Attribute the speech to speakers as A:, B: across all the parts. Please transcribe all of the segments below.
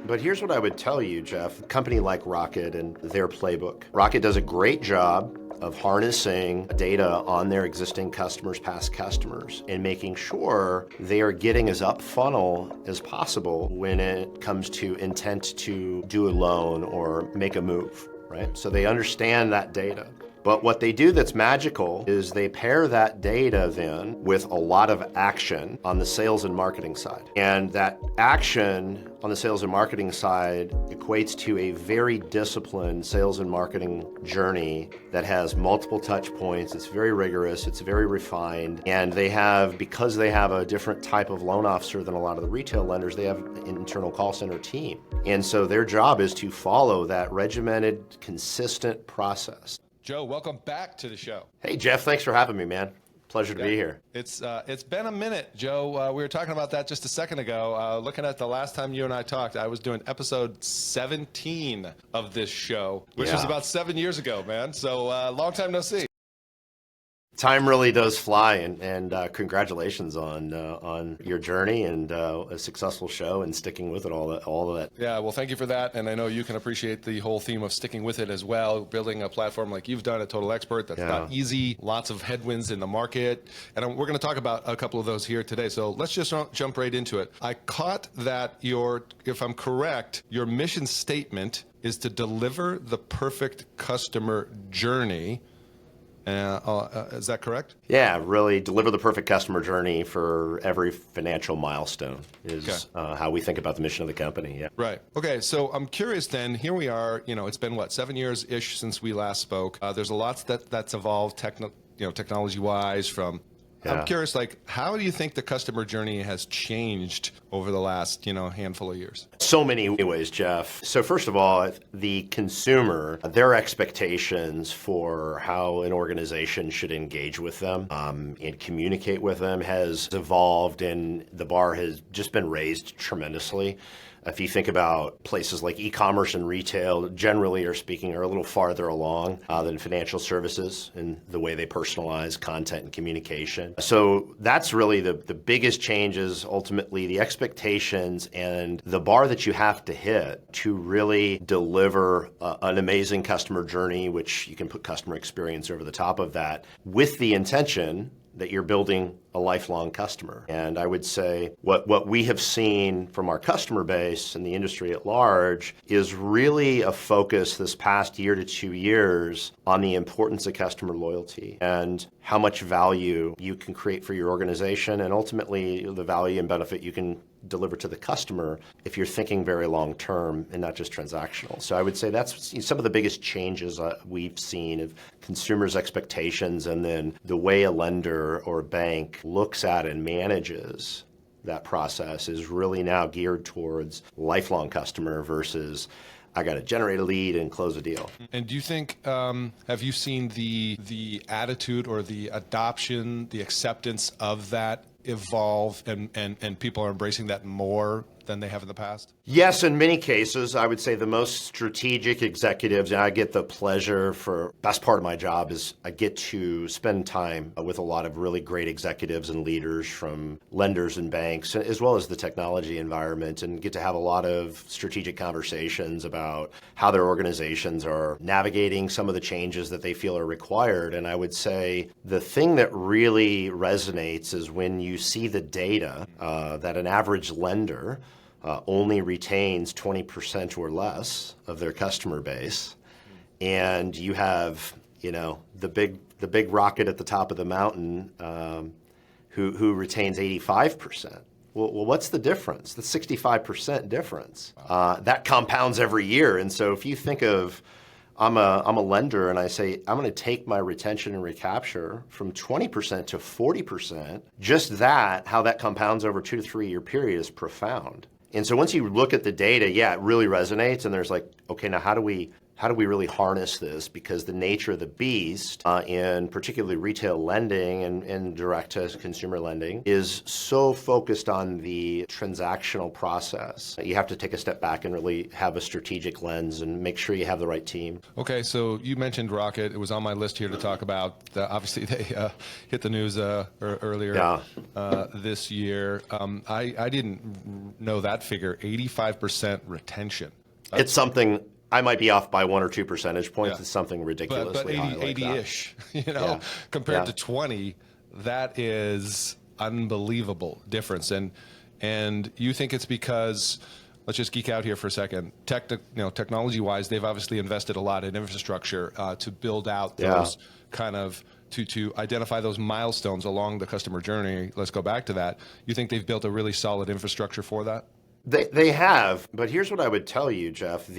A: But here's what I would tell you, Geoff. A company like Rocket and their playbook. Rocket does a great job of harnessing data on their existing customers, past customers, and making sure they are getting as up funnel as possible when it comes to intent to do a loan or make a move, right? So they understand that data. But what they do that's magical is they pair that data then with a lot of action on the sales and marketing side. And that action on the sales and marketing side equates to a very disciplined sales and marketing journey that has multiple touch points. It's very rigorous, it's very refined, and because they have a different type of loan officer than a lot of the retail lenders, they have an internal call center team. And so their job is to follow that regimented, consistent process.
B: Joe, welcome back to the show.
A: Hey, Geoff, thanks for having me, man. Pleasure to be here.
B: It's been a minute, Joe. We were talking about that just a second ago. Looking at the last time you and I talked, I was doing episode 17 of this show, which was about 7 years ago, man. So long time no see.
A: Time really does fly, and congratulations on your journey and a successful show and sticking with it all of that.
B: Yeah, well, thank you for that, and I know you can appreciate the whole theme of sticking with it as well. Building a platform like you've done at Total Expert, that's not easy. Lots of headwinds in the market, and we're going to talk about a couple of those here today. So let's just jump right into it. I caught that if I'm correct, your mission statement is to deliver the perfect customer journey. Is that correct?
A: Yeah, really deliver the perfect customer journey for every financial milestone is how we think about the mission of the company. Yeah.
B: Right. Okay. So I'm curious then, here we are, it's been 7 years-ish since we last spoke. There's a lot that's evolved technology-wise from I'm curious, how do you think the customer journey has changed over the last, handful of years?
A: So many ways, Geoff. So first of all, the consumer, their expectations for how an organization should engage with them and communicate with them has evolved, and the bar has just been raised tremendously. If you think about places like e-commerce and retail, generally are a little farther along than financial services in the way they personalize content and communication. So that's really the biggest changes, ultimately the expectations and the bar that you have to hit to really deliver an amazing customer journey, which you can put customer experience over the top of that, with the intention that you're building a lifelong customer. And I would say what we have seen from our customer base and the industry at large is really a focus this past year to 2 years on the importance of customer loyalty and how much value you can create for your organization, and ultimately the value and benefit you can deliver to the customer if you're thinking very long term and not just transactional. So I would say that's some of the biggest changes we've seen of consumers' expectations, and then the way a lender or a bank looks at and manages that process is really now geared towards lifelong customer versus I got to generate a lead and close a deal.
B: And do you think, have you seen the attitude or the adoption, the acceptance of that evolve, and people are embracing that more than they have in the past?
A: Yes, in many cases. I would say the most strategic executives, and I get the pleasure best part of my job is I get to spend time with a lot of really great executives and leaders from lenders and banks, as well as the technology environment, and get to have a lot of strategic conversations about how their organizations are navigating some of the changes that they feel are required. And I would say the thing that really resonates is when you see the data that an average lender only retains 20% or less of their customer base, and you have, the big rocket at the top of the mountain who retains 85%. Well, what's the difference? The 65% difference. That compounds every year, and so if you think of I'm a lender and I say, I'm going to take my retention and recapture from 20% to 40%, just how that compounds over 2 to 3 year period is profound. And so once you look at the data, it really resonates, and there's okay, now how do we how do we really harness this? Because the nature of the beast in particularly retail lending and direct-to-consumer lending is so focused on the transactional process. You have to take a step back and really have a strategic lens and make sure you have the right team.
B: Okay, so you mentioned Rocket. It was on my list here to talk about. Obviously, they hit the news earlier this year. I didn't know that figure, 85% retention.
A: It's something, I might be off by 1 or 2 percentage points. Yeah. It's something ridiculously high like
B: 80-ish, compared to 20, that is unbelievable difference. And you think it's because, let's just geek out here for a second, technology-wise, they've obviously invested a lot in infrastructure to build out those kind of, to identify those milestones along the customer journey. Let's go back to that. You think they've built a really solid infrastructure for that?
A: They have, but here's what I would tell you, Geoff.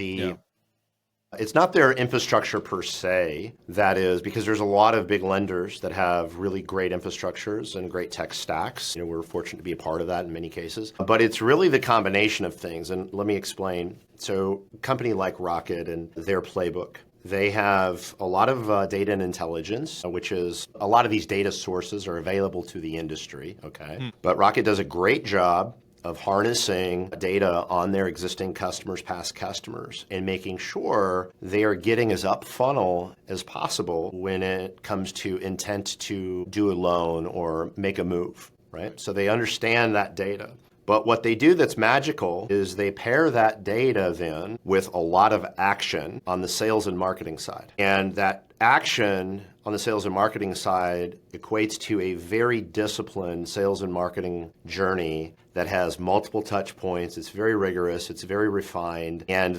A: It's not their infrastructure per se, that is, because there's a lot of big lenders that have really great infrastructures and great tech stacks. We're fortunate to be a part of that in many cases. But it's really the combination of things, and let me explain. So a company like Rocket and their playbook, they have a lot of data and intelligence, which is a lot of these data sources are available to the industry, okay? But Rocket does a great job of harnessing data on their existing customers, past customers, and making sure they are getting as up funnel as possible when it comes to intent to do a loan or make a move, right? So they understand that data. But what they do that's magical is they pair that data then with a lot of action on the sales and marketing side. And that action on the sales and marketing side equates to a very disciplined sales and marketing journey that has multiple touch points. It's very rigorous, it's very refined, and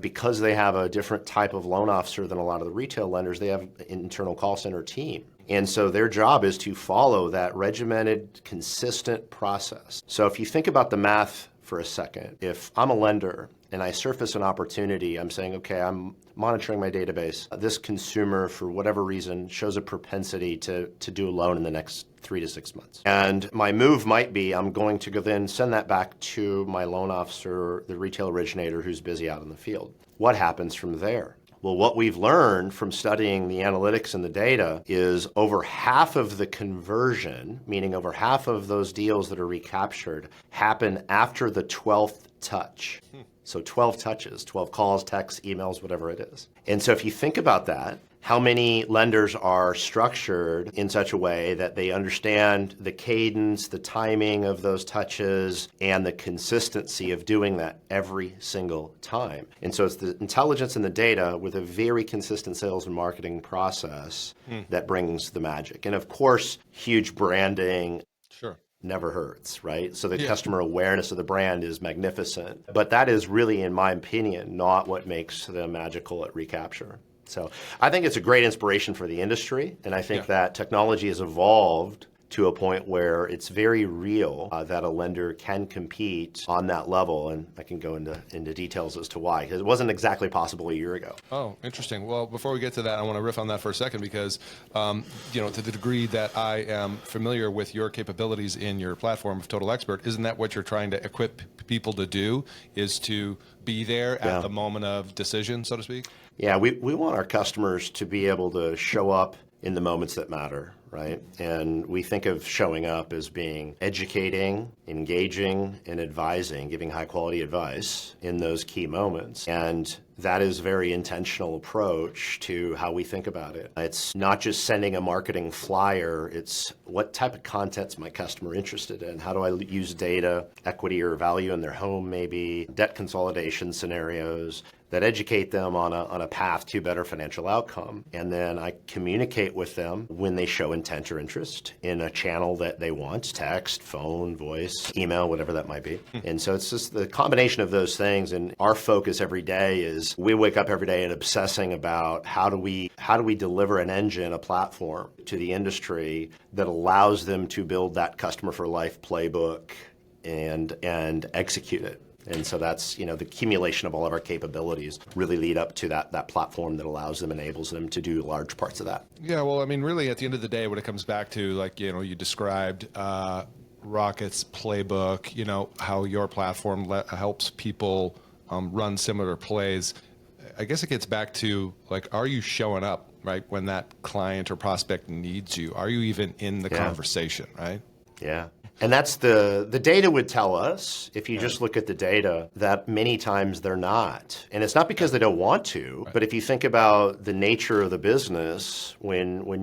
A: because they have a different type of loan officer than a lot of the retail lenders, they have an internal call center team. And so their job is to follow that regimented, consistent process. So if you think about the math for a second, if I'm a lender and I surface an opportunity, I'm saying, okay, I'm monitoring my database. This consumer, for whatever reason, shows a propensity to do a loan in the next 3 to 6 months. And my move might be, I'm going to go then send that back to my loan officer, the retail originator who's busy out in the field. What happens from there? Well, what we've learned from studying the analytics and the data is over half of the conversion, meaning over half of those deals that are recaptured, happen after the 12th touch. So 12 touches, 12 calls, texts, emails, whatever it is. And so if you think about that, how many lenders are structured in such a way that they understand the cadence, the timing of those touches, and the consistency of doing that every single time. And so it's the intelligence and the data with a very consistent sales and marketing process that brings the magic. And of course, huge branding.
B: Sure.
A: Never hurts, right? So the customer awareness of the brand is magnificent. But that is really, in my opinion, not what makes them magical at recapture. So I think it's a great inspiration for the industry, and I think that technology has evolved to a point where it's very real that a lender can compete on that level, and I can go into details as to why, because it wasn't exactly possible a year ago.
B: Oh, interesting. Well, before we get to that, I want to riff on that for a second because, to the degree that I am familiar with your capabilities in your platform of Total Expert, isn't that what you're trying to equip people to do, is to be there at the moment of decision, so to speak?
A: Yeah, we want our customers to be able to show up in the moments that matter, right? And we think of showing up as being educating, engaging, and advising, giving high quality advice in those key moments. And that is a very intentional approach to how we think about it. It's not just sending a marketing flyer, it's what type of content's my customer interested in? How do I use data, equity or value in their home maybe, debt consolidation scenarios, that educate them on a path to better financial outcome. And then I communicate with them when they show intent or interest in a channel that they want, text, phone, voice, email, whatever that might be. And so it's just the combination of those things. And our focus every day is we wake up every day and obsessing about how do we deliver an engine, a platform to the industry that allows them to build that customer for life playbook and execute it. And so that's, the accumulation of all of our capabilities really lead up to that platform that allows them, enables them to do large parts of that.
B: Yeah, well, I mean, really at the end of the day, when it comes back to, like, you described Rocket's playbook, how your platform helps people run similar plays. I guess it gets back to like, are you showing up, right, when that client or prospect needs you? Are you even in the conversation, right?
A: Yeah. And that's the data would tell us, if you just look at the data, that many times they're not. And it's not because they don't want to, but if you think about the nature of the business, when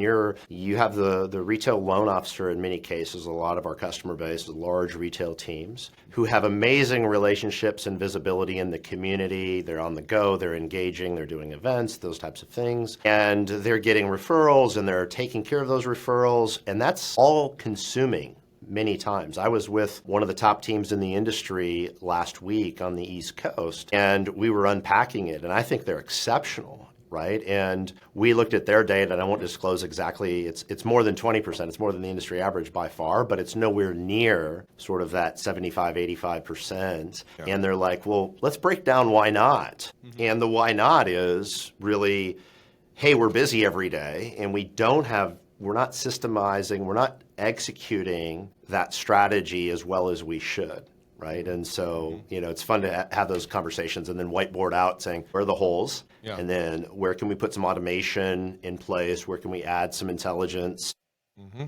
A: you have the retail loan officer in many cases, a lot of our customer base is large retail teams who have amazing relationships and visibility in the community. They're on the go, they're engaging, they're doing events, those types of things. And they're getting referrals and they're taking care of those referrals. And that's all consuming. Many times. I was with one of the top teams in the industry last week on the East Coast, and we were unpacking it, and I think they're exceptional, right? And we looked at their data, and I won't disclose exactly, it's more than 20%, it's more than the industry average by far, but it's nowhere near sort of that 75, 85%. Yeah. And they're like, well, let's break down why not. Mm-hmm. And the why not is really, hey, we're busy every day, and we're not systemizing, we're not executing that strategy as well as we should, right? And so, it's fun to have those conversations and then whiteboard out saying, where are the holes? Yeah. And then where can we put some automation in place? Where can we add some intelligence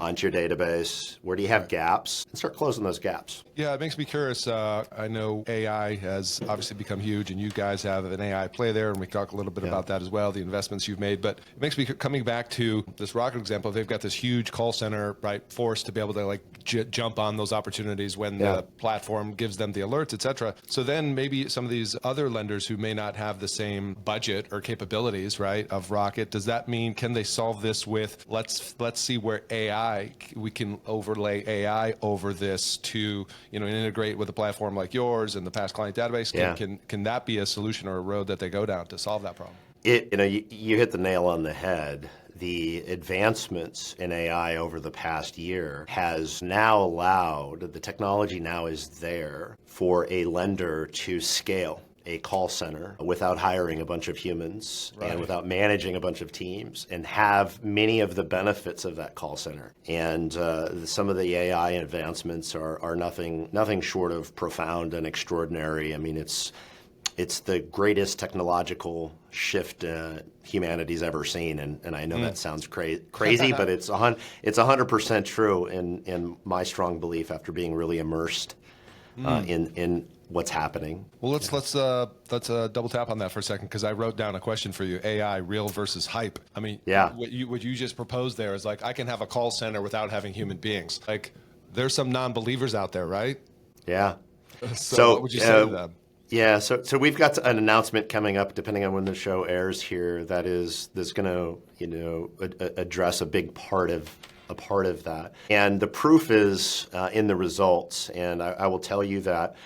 A: onto your database? Where do you have gaps? And start closing those gaps.
B: Yeah, it makes me curious. I know AI has obviously become huge, and you guys have an AI play there, and we talk a little bit about that as well, the investments you've made. But it makes me, coming back to this Rocket example, they've got this huge call center, right, force to be able to like jump on those opportunities when the platform gives them the alerts, et cetera. So then maybe some of these other lenders who may not have the same budget or capabilities, right, of Rocket, does that mean, can they solve this with, let's see where AI, we can overlay AI over this to, integrate with a platform like yours and the past client database? Can that be a solution or a road that they go down to solve that problem?
A: You hit the nail on the head. The advancements in AI over the past year has now allowed, the technology now is there for a lender to scale a call center without hiring a bunch of humans and without managing a bunch of teams, and have many of the benefits of that call center. And some of the AI advancements are nothing short of profound and extraordinary. I mean, it's the greatest technological shift humanity's ever seen, and I know that sounds crazy, but it's 100% true in my strong belief after being really immersed in what's happening.
B: Well, let's double tap on that for a second, because I wrote down a question for you: AI, real versus hype. I mean, what you just proposed there is like, I can have a call center without having human beings. Like, there's some non-believers out there, right?
A: Yeah.
B: So what would you say to them?
A: Yeah, so we've got an announcement coming up, depending on when the show airs here, that's going to address a big part of that. And the proof is in the results. And I will tell you that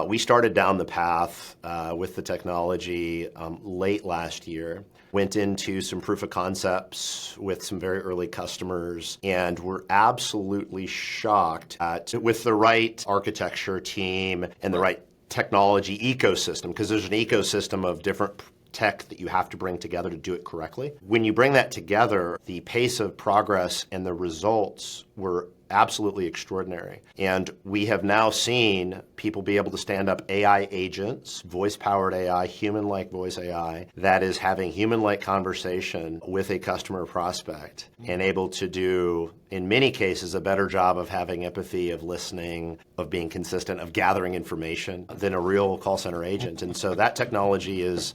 A: we started down the path with the technology late last year. Went into some proof of concepts with some very early customers, and we're absolutely shocked at, with the right architecture team and the right technology ecosystem, because there's an ecosystem of different tech that you have to bring together to do it correctly. When you bring that together, the pace of progress and the results were absolutely extraordinary. And we have now seen people be able to stand up AI agents, voice-powered AI, human-like voice AI, that is having human-like conversation with a customer prospect and able to do, in many cases, a better job of having empathy, of listening, of being consistent, of gathering information than a real call center agent. And so that technology exists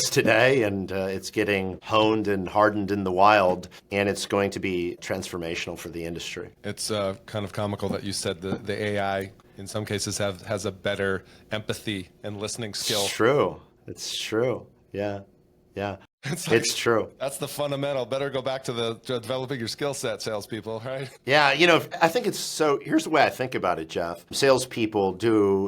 A: today, and it's getting honed and hardened in the wild, and it's going to be transformational for the industry.
B: It's kind of comical that you said the AI in some cases has a better empathy and listening skill.
A: It's true. Yeah.
B: It's
A: true.
B: That's the fundamental. Better go back to developing your skill set, salespeople, right?
A: Yeah, I think it's so. Here's the way I think about it, Geoff. Salespeople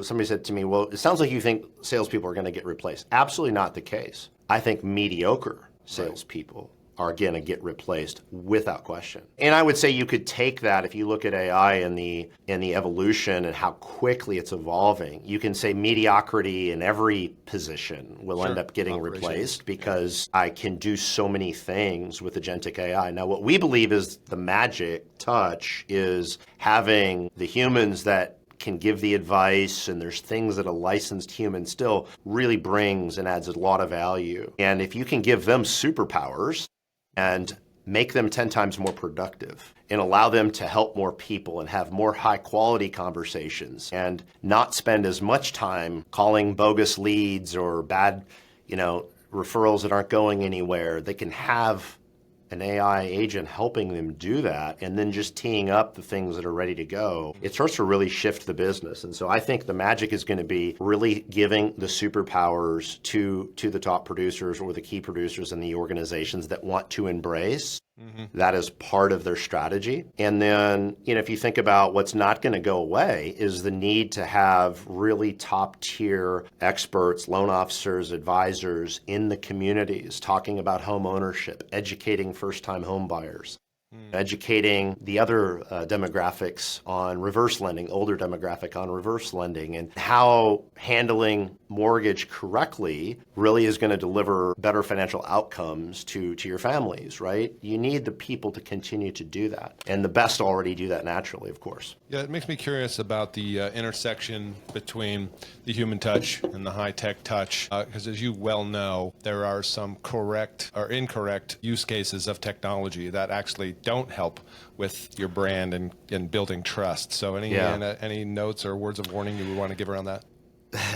A: somebody said to me, well, it sounds like you think salespeople are going to get replaced. Absolutely not the case. I think mediocre salespeople are going to get replaced without question. And I would say you could take that, if you look at AI and the evolution and how quickly it's evolving, you can say mediocrity in every position will end up getting replaced because I can do so many things with agentic AI. Now, what we believe is the magic touch is having the humans that can give the advice, and there's things that a licensed human still really brings and adds a lot of value. And if you can give them superpowers and make them 10 times more productive and allow them to help more people and have more high quality conversations and not spend as much time calling bogus leads or bad, referrals that aren't going anywhere, they can have an AI agent helping them do that and then just teeing up the things that are ready to go. It starts to really shift the business. And so I think the magic is going to be really giving the superpowers to the top producers or the key producers in the organizations that want to embrace that is part of their strategy. And then, if you think about what's not going to go away is the need to have really top tier experts, loan officers, advisors in the communities talking about home ownership, educating first-time home buyers, educating the other demographics on reverse lending, older demographic on reverse lending, and how handling mortgage correctly really is going to deliver better financial outcomes to your families, right? You need the people to continue to do that. And the best already do that naturally, of course.
B: Yeah, it makes me curious about the intersection between the human touch and the high-tech touch, because as you well know, there are some correct or incorrect use cases of technology that actually don't help with your brand and building trust. So any notes or words of warning you would want to give around that?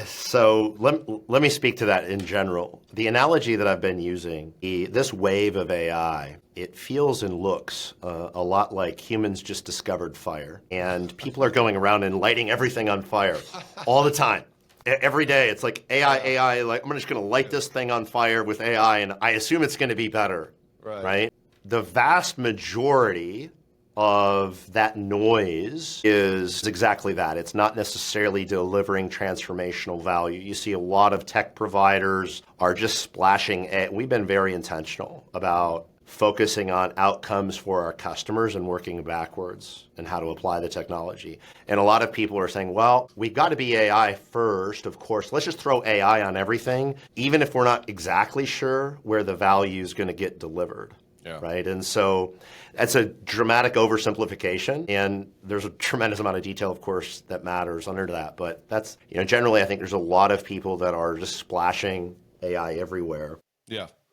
A: So let me speak to that in general. The analogy that I've been using, this wave of AI, it feels and looks a lot like humans just discovered fire. And people are going around and lighting everything on fire all the time. Every day, it's like AI, like I'm just going to light this thing on fire with AI, and I assume it's going to be better, right? The vast majority of that noise is exactly that. It's not necessarily delivering transformational value. You see a lot of tech providers are just splashing. We've been very intentional about focusing on outcomes for our customers and working backwards and how to apply the technology. And a lot of people are saying, well, we've got to be AI first, of course. Let's just throw AI on everything, even if we're not exactly sure where the value is going to get delivered. Right. And so that's a dramatic oversimplification. And there's a tremendous amount of detail, of course, that matters under that. But that's, generally, I think there's a lot of people that are just splashing AI everywhere.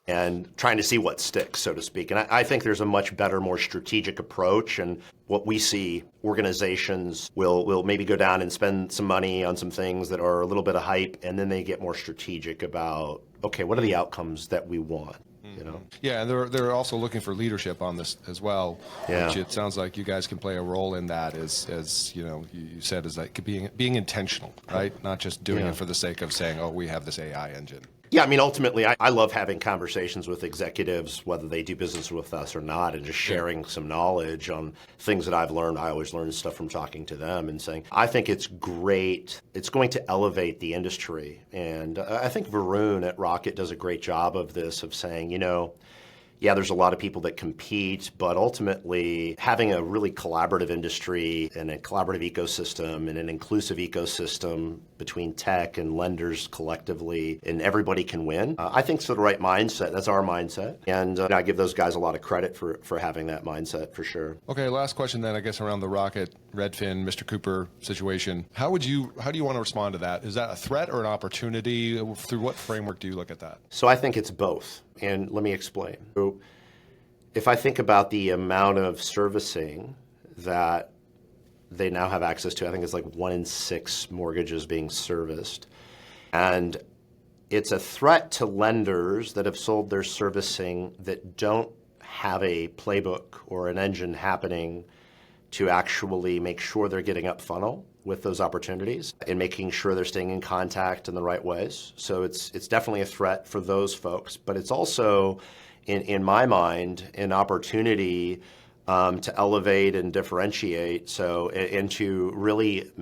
A: And trying to see what sticks, so to speak. And I think there's a much better, more strategic approach. And what we see, organizations will maybe go down and spend some money on some things that are a little bit of hype. And then they get more strategic about, okay, what are the outcomes that we want?
B: Yeah, and they're also looking for leadership on this as well. Which it sounds like you guys can play a role in that. As you said, is like being intentional, right? Not just doing it for the sake of saying, oh, we have this AI engine.
A: Yeah, I mean, ultimately, I love having conversations with executives, whether they do business with us or not, and just sharing some knowledge on things that I've learned. I always learn stuff from talking to them and saying, I think it's great. It's going to elevate the industry. And I think Varun at Rocket does a great job of this, of saying, there's a lot of people that compete, but ultimately having a really collaborative industry and a collaborative ecosystem and an inclusive ecosystem between tech and lenders collectively, and everybody can win, I think it's the right mindset. That's our mindset. And I give those guys a lot of credit for having that mindset, for sure.
B: Okay, last question then, I guess, around the Rocket, Redfin, Mr. Cooper situation. How do you want to respond to that? Is that a threat or an opportunity? Through what framework do you look at that?
A: So I think it's both. And let me explain. So if I think about the amount of servicing that they now have access to, I think it's like 1 in 6 mortgages being serviced. And it's a threat to lenders that have sold their servicing that don't have a playbook or an engine happening to actually make sure they're getting up funnel with those opportunities and making sure they're staying in contact in the right ways. So it's definitely a threat for those folks, but it's also, in my mind, an opportunity to elevate and differentiate. So, and to really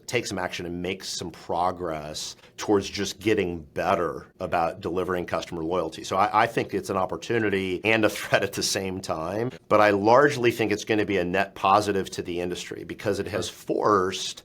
A: take some action and make some progress towards just getting better about delivering customer loyalty. So I think it's an opportunity and a threat at the same time, but I largely think it's going to be a net positive to the industry because it has forced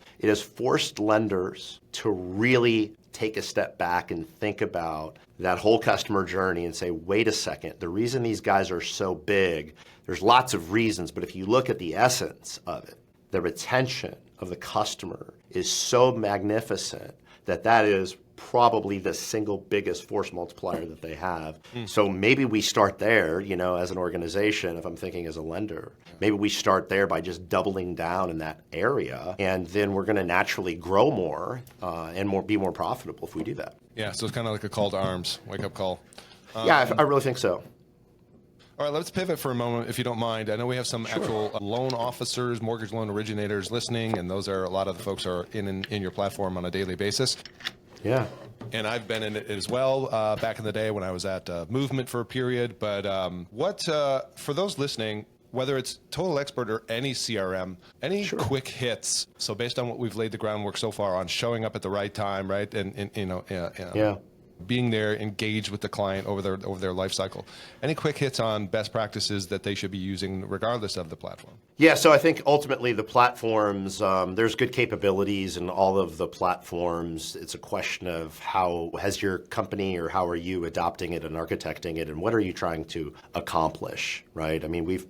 A: lenders to really take a step back and think about that whole customer journey and say, wait a second, the reason these guys are so big, there's lots of reasons, but if you look at the essence of it, the retention of the customer is so magnificent that is probably the single biggest force multiplier that they have. So maybe we start there, as an organization, if I'm thinking as a lender, maybe we start there by just doubling down in that area, and then we're going to naturally grow more and be more profitable if we do that.
B: Yeah, so it's kind of like a call to arms, wake-up call.
A: Yeah, I really think so.
B: All right, let's pivot for a moment, if you don't mind. I know we have some actual loan officers, mortgage loan originators listening, and those are a lot of the folks are in your platform on a daily basis.
A: Yeah.
B: And I've been in it as well back in the day when I was at Movement for a period. But for those listening, whether it's Total Expert or any CRM, any quick hits? So based on what we've laid the groundwork so far on showing up at the right time, right, and being there, engaged with the client over their life cycle. Any quick hits on best practices that they should be using regardless of the platform?
A: Yeah, so I think ultimately the platforms, there's good capabilities in all of the platforms. It's a question of how has your company or how are you adopting it and architecting it, and what are you trying to accomplish, right? I mean, we've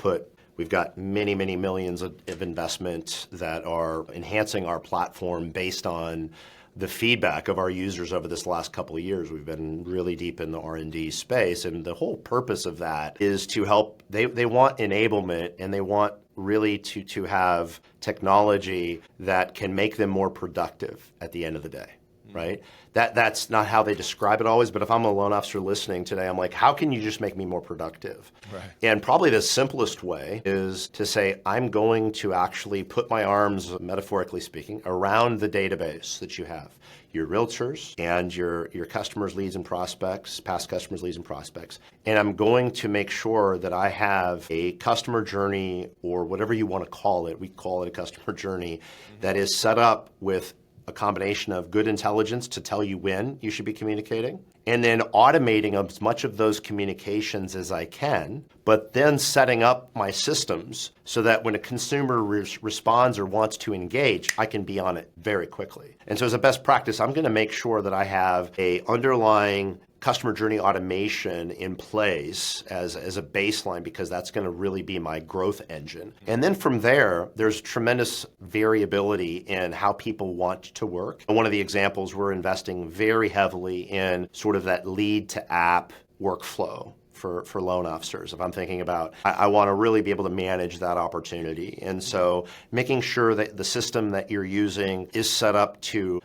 A: got many, many millions of investment that are enhancing our platform based on the feedback of our users over this last couple of years. We've been really deep in the R&D space, and the whole purpose of that is to help. They want enablement, and they want really to have technology that can make them more productive at the end of the day, right? That's not how they describe it always, but if I'm a loan officer listening today, I'm like, how can you just make me more productive?
B: Right.
A: And probably the simplest way is to say, I'm going to actually put my arms, metaphorically speaking, around the database that you have, your realtors and your customers, leads and prospects, past customers, leads and prospects. And I'm going to make sure that I have a customer journey, or whatever you want to call it, we call it a customer journey, that is set up with a combination of good intelligence to tell you when you should be communicating, and then automating as much of those communications as I can, but then setting up my systems so that when a consumer responds or wants to engage, I can be on it very quickly. And so as a best practice, I'm going to make sure that I have a underlying customer journey automation in place as a baseline, because that's going to really be my growth engine. And then from there, there's tremendous variability in how people want to work. And one of the examples, we're investing very heavily in sort of that lead to app workflow for loan officers. If I'm thinking about, I want to really be able to manage that opportunity. And so making sure that the system that you're using is set up to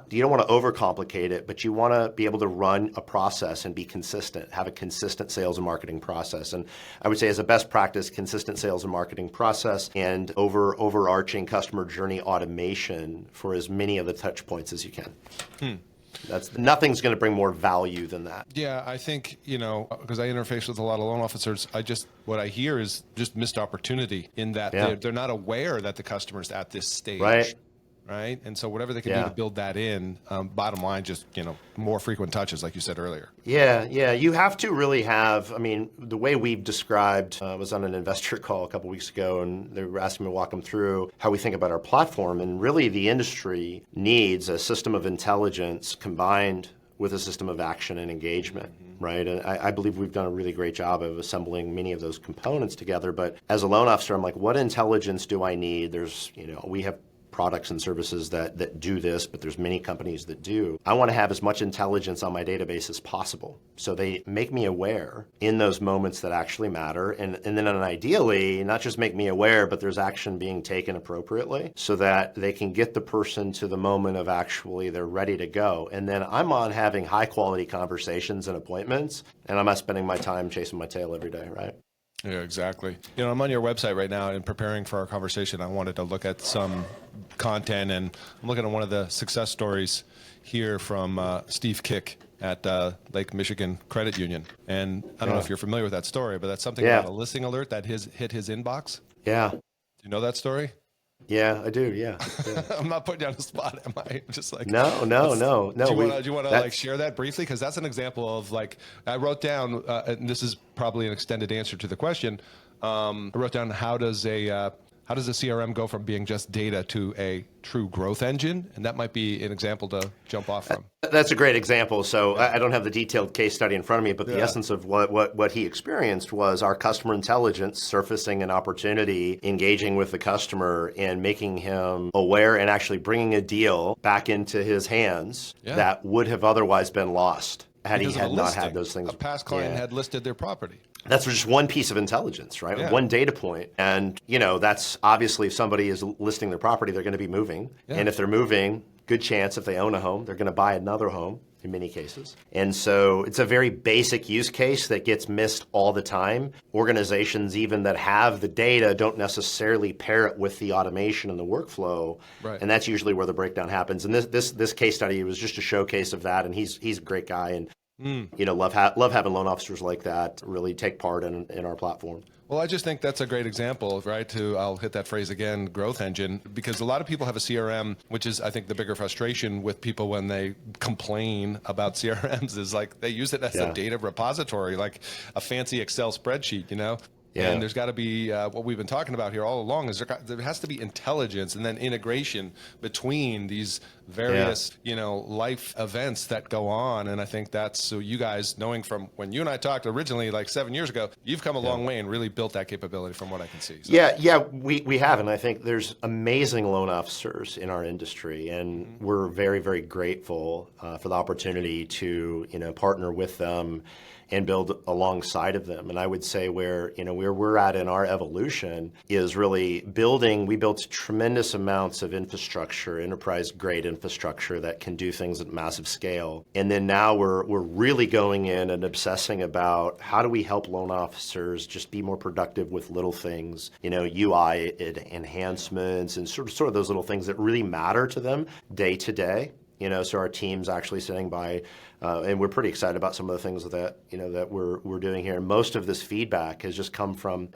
A: you don't want to overcomplicate it, but you want to be able to run a process and be consistent, have a consistent sales and marketing process. And I would say as a best practice, consistent sales and marketing process and overarching customer journey automation for as many of the touch points as you can. Nothing's going to bring more value than that.
B: Yeah, I think, because I interface with a lot of loan officers, what I hear is just missed opportunity in that they're not aware that the customer's at this stage. Right. And so whatever they can do to build that in, bottom line, just, more frequent touches, like you said earlier.
A: Yeah. You have to really have, the way we've described, I was on an investor call a couple weeks ago, and they were asking me to walk them through how we think about our platform. And really the industry needs a system of intelligence combined with a system of action and engagement, right? And I believe we've done a really great job of assembling many of those components together. But as a loan officer, I'm like, what intelligence do I need? We have products and services that do this, but there's many companies that do. I want to have as much intelligence on my database as possible. So they make me aware in those moments that actually matter. And then ideally, not just make me aware, but there's action being taken appropriately so that they can get the person to the moment of actually they're ready to go. And then I'm on having high quality conversations and appointments, and I'm not spending my time chasing my tail every day, right?
B: Yeah, exactly. I'm on your website right now, and preparing for our conversation, I wanted to look at some content, and I'm looking at one of the success stories here from Steve Kick at Lake Michigan Credit Union. And I don't know if you're familiar with that story, but that's something about a listing alert that hit his inbox.
A: Yeah.
B: Do you know that story?
A: Yeah, I do. Yeah.
B: I'm not putting you on the spot, am I? Just like
A: no.
B: Do you want to share that briefly? Because that's an example of I wrote down, and this is probably an extended answer to the question. I wrote down how does a how does the CRM go from being just data to a true growth engine? And that might be an example to jump off from.
A: That's a great example. So I don't have the detailed case study in front of me, but the essence of what he experienced was our customer intelligence surfacing an opportunity, engaging with the customer and making him aware and actually bringing a deal back into his hands that would have otherwise been lost had he had not had those things.
B: A past client had listed their property.
A: That's just one piece of intelligence, right? One data point. And, that's obviously if somebody is listing their property, they're going to be moving. And if they're moving, good chance if they own a home, they're going to buy another home in many cases. And so it's a very basic use case that gets missed all the time. Organizations even that have the data don't necessarily pair it with the automation and the workflow. Right. And that's usually where the breakdown happens. And this case study was just a showcase of that. And he's a great guy. And love having loan officers like that really take part in our platform.
B: Well, I just think that's a great example, right? I'll hit that phrase again, growth engine, because a lot of people have a CRM, which is, I think, the bigger frustration with people when they complain about CRMs is like they use it as a data repository, like a fancy Excel spreadsheet, Yeah. And there's got to be what we've been talking about here all along is there has to be intelligence and then integration between these various, life events that go on. And I think that's so you guys knowing from when you and I talked originally like 7 years ago, you've come a long way and really built that capability from what I can see. So.
A: We have. And I think there's amazing loan officers in our industry. And we're very, very grateful for the opportunity to, partner with them and build alongside of them. And I would say where we're at in our evolution is really we built tremendous amounts of infrastructure, enterprise-grade infrastructure that can do things at massive scale. And then now we're really going in and obsessing about how do we help loan officers just be more productive with little things, UI enhancements and sort of those little things that really matter to them day to day. So our team's actually sitting by, and we're pretty excited about some of the things that that we're doing here. And most of this feedback has just come from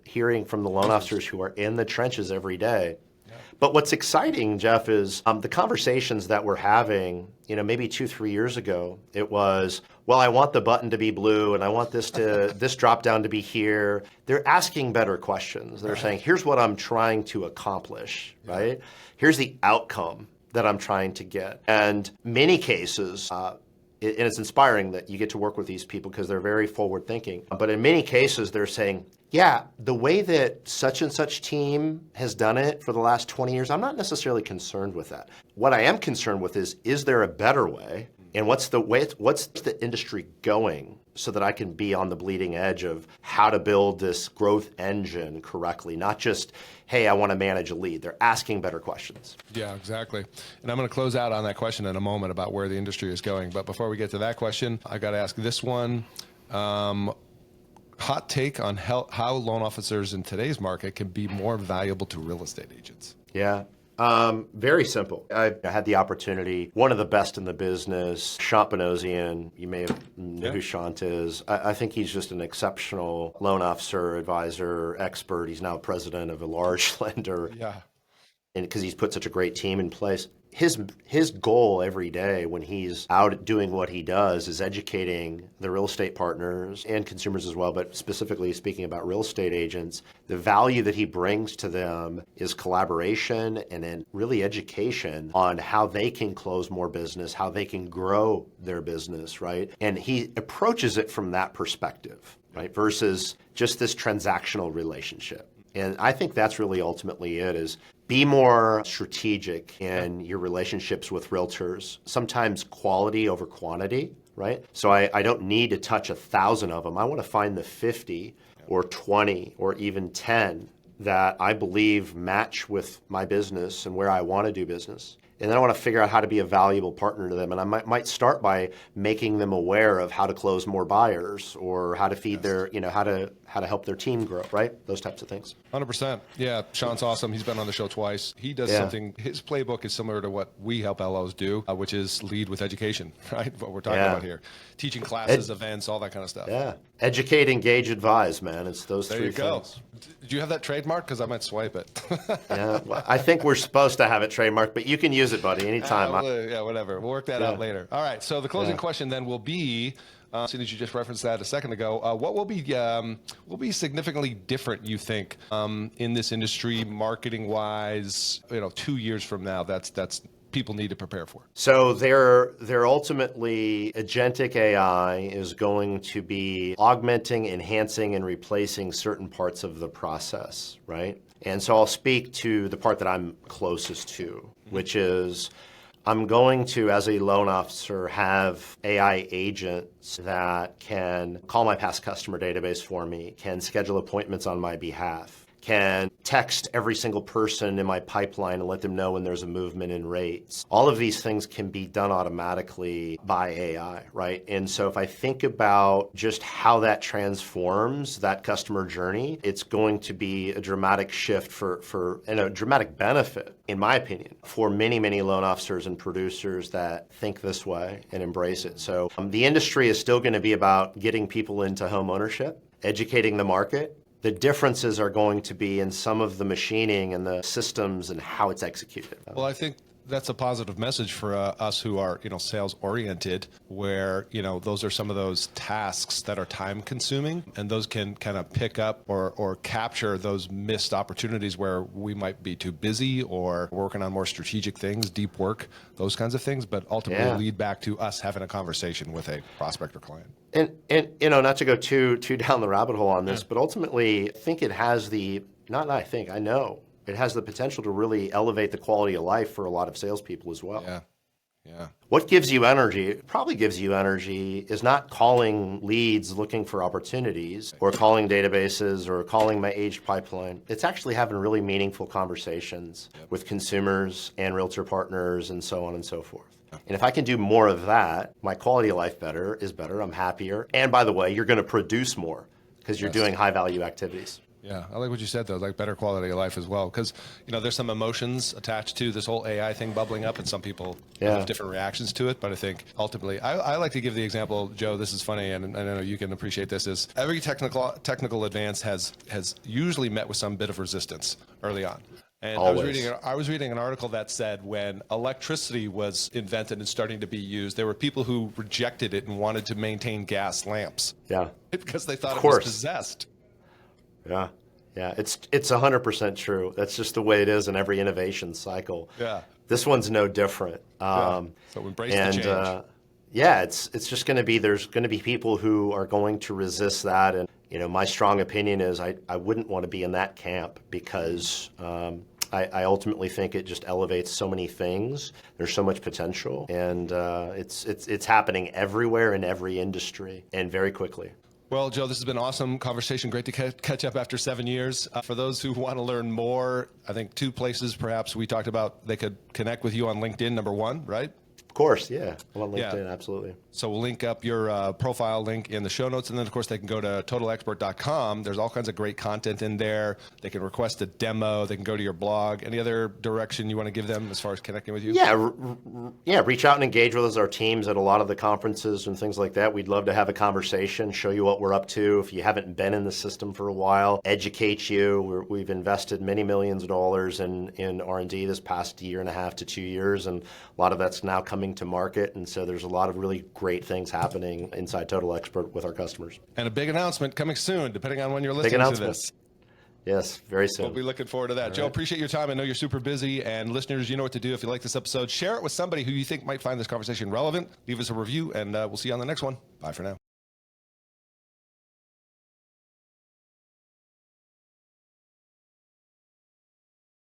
A: hearing from the loan officers who are in the trenches every day. Yeah. But what's exciting, Geoff, is the conversations that we're having. Maybe 2-3 years ago, it was, well, I want the button to be blue, and I want this drop down to be here. They're asking better questions. They're saying, here's what I'm trying to accomplish, right? Here's the outcome that I'm trying to get. And many cases, and it's inspiring that you get to work with these people because they're very forward thinking. But in many cases, they're saying, the way that such and such team has done it for the last 20 years, I'm not necessarily concerned with that. What I am concerned with is there a better way? And what's the industry going so that I can be on the bleeding edge of how to build this growth engine correctly, not just, hey, I want to manage a lead. They're asking better questions.
B: Yeah, exactly. And I'm going to close out on that question in a moment about where the industry is going. But before we get to that question, I got to ask this one. Hot take on how loan officers in today's market can be more valuable to real estate agents.
A: Yeah. Very simple. I had the opportunity, one of the best in the business, Shant Benosian, you may know who Shant is. I think he's just an exceptional loan officer, advisor, expert. He's now president of a large lender. Yeah. And because he's put such a great team in place. His goal every day when he's out doing what he does is educating the real estate partners and consumers as well, but specifically speaking about real estate agents, the value that he brings to them is collaboration and then really education on how they can close more business, how they can grow their business, right? And he approaches it from that perspective, right? Versus just this transactional relationship. And I think that's really ultimately it is be more strategic in your relationships with realtors, sometimes quality over quantity, right? So I don't need to touch 1,000 of them. I want to find the 50 or 20 or even 10 that I believe match with my business and where I want to do business. And then I want to figure out how to be a valuable partner to them. And I might start by making them aware of how to close more buyers or how to feed their, how to help their team grow, right? Those types of things.
B: 100%. Yeah, Shant's awesome. He's been on the show twice. He does something, his playbook is similar to what we help LOs do, which is lead with education, right? What we're talking about here. Teaching classes, events, all that kind of stuff.
A: Yeah. Educate, engage, advise, man. It's those three things. There you go.
B: Do you have that trademark? Because I might swipe it.
A: Yeah, well, I think we're supposed to have it trademarked, but you can use use it, buddy, anytime.
B: Yeah, whatever. We'll work that out later. All right. So the closing question then will be, as soon as you just referenced that a second ago, what will be significantly different, you think, in this industry, marketing-wise, 2 years from now? That's people need to prepare for.
A: So they're ultimately agentic AI is going to be augmenting, enhancing, and replacing certain parts of the process, right? And so I'll speak to the part that I'm closest to, which is I'm going to, as a loan officer, have AI agents that can call my past customer database for me, can schedule appointments on my behalf, can text every single person in my pipeline and let them know when there's a movement in rates. All of these things can be done automatically by AI, right? And so if I think about just how that transforms that customer journey, it's going to be a dramatic shift and a dramatic benefit, in my opinion, for many, many loan officers and producers that think this way and embrace it. So the industry is still going to be about getting people into home ownership, educating the market. The differences are going to be in some of the machining and the systems and how it's executed.
B: Well, I think that's a positive message for us who are, sales oriented, where, those are some of those tasks that are time consuming, and those can kind of pick up or capture those missed opportunities where we might be too busy or working on more strategic things, deep work, those kinds of things, but ultimately lead back to us having a conversation with a prospect or client.
A: And not to go too down the rabbit hole on this, but ultimately, I think it has I know it has the potential to really elevate the quality of life for a lot of salespeople as well.
B: Yeah.
A: What gives you energy, probably gives you energy, is not calling leads looking for opportunities or calling databases or calling my aged pipeline. It's actually having really meaningful conversations with consumers and realtor partners and so on and so forth. And if I can do more of that, my quality of life is better, I'm happier. And by the way, you're going to produce more because you're doing high value activities.
B: Yeah, I like what you said, though, like better quality of life as well. Because, there's some emotions attached to this whole AI thing bubbling up, and some people have different reactions to it. But I think ultimately, I like to give the example, Joe, this is funny, and I know you can appreciate this, is every technical advance has usually met with some bit of resistance early on. And I was reading an article that said when electricity was invented and starting to be used, there were people who rejected it and wanted to maintain gas lamps.
A: Yeah.
B: Because they thought it was possessed.
A: Yeah. It's 100% true. That's just the way it is in every innovation cycle.
B: Yeah.
A: This one's no different.
B: So embrace the change.
A: It's just going to be, there's going to be people who are going to resist that. And, my strong opinion is I wouldn't want to be in that camp because I ultimately think it just elevates so many things. There's so much potential, and it's happening everywhere in every industry and very quickly.
B: Well, Joe, this has been an awesome conversation. Great to catch up after 7 years. For those who want to learn more, I think 2 places perhaps we talked about they could connect with you on LinkedIn, number 1, right?
A: Of course, yeah. I'm on LinkedIn, absolutely.
B: So we'll link up your profile link in the show notes. And then, of course, they can go to totalexpert.com. There's all kinds of great content in there. They can request a demo. They can go to your blog. Any other direction you want to give them as far as connecting with you?
A: Yeah, reach out and engage with us, our teams at a lot of the conferences and things like that. We'd love to have a conversation, show you what we're up to. If you haven't been in the system for a while, educate you. We've invested many millions of dollars in R&D this past 1.5 to 2 years, and a lot of that's now coming to market, and so there's a lot of really great things happening inside Total Expert with our customers.
B: And a big announcement coming soon, depending on when you're listening to this.
A: Yes, very soon.
B: We'll be looking forward to that. All Joe, appreciate your time. I know you're super busy, and listeners, you know what to do. If you like this episode, share it with somebody who you think might find this conversation relevant. Leave us a review, and we'll see you on the next one. Bye for now.